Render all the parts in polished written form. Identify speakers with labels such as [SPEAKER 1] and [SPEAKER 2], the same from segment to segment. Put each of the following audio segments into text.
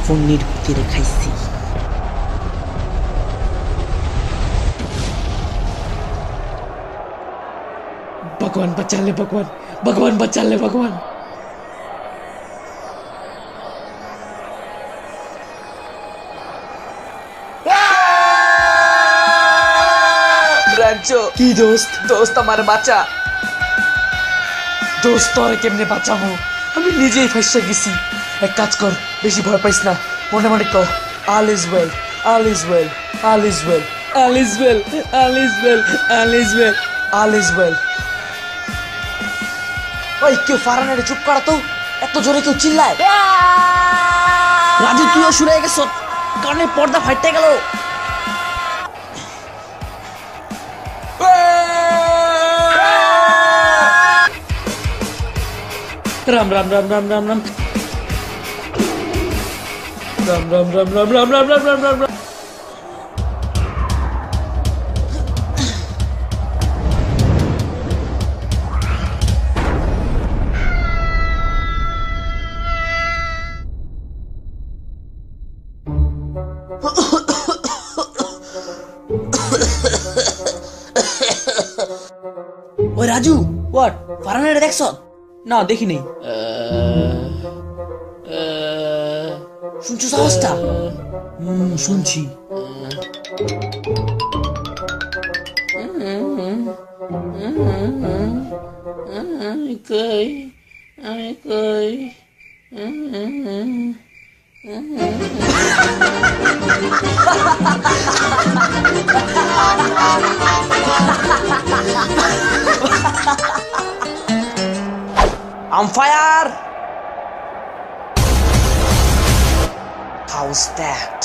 [SPEAKER 1] ফোনের ভিতরে খাইছি। भगवान बचा ले भगवान, भगवान बचा ले भगवान।
[SPEAKER 2] ব্রাঞ্চো
[SPEAKER 1] কি দোস্ত?
[SPEAKER 2] দোস্ত আমার বাঁচা।
[SPEAKER 1] দোস্ত তোরে কেমনে বাঁচাবো? আমি নিজেই ফাইসা গেছি। এক কাজ কর, বেশি ভয় পাইস না, মনে মনে কর all is well, all is well, all is well, all is well, all is well, all is well, all is well। ওই কেউ ফারানের চুপ করা তো, এত জোরে কেউ চিল্লায়। রাজু তুইও শুনে গেছ, কানে পর্দা ফাইটে গেল। राम राम राम राम राम राम राम राम राम राम राम राम राम राम राम राम। ओए राजू व्हाट फाराने देखছো? না দেখি নাই। শুনছো সাহসটা? শুনছি। I'm fire! How's that?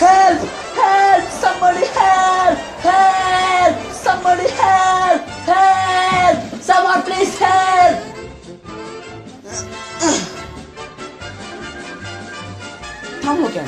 [SPEAKER 1] Help! Help! Somebody help! Help! Somebody help! Help! Someone please help! থামো কেন?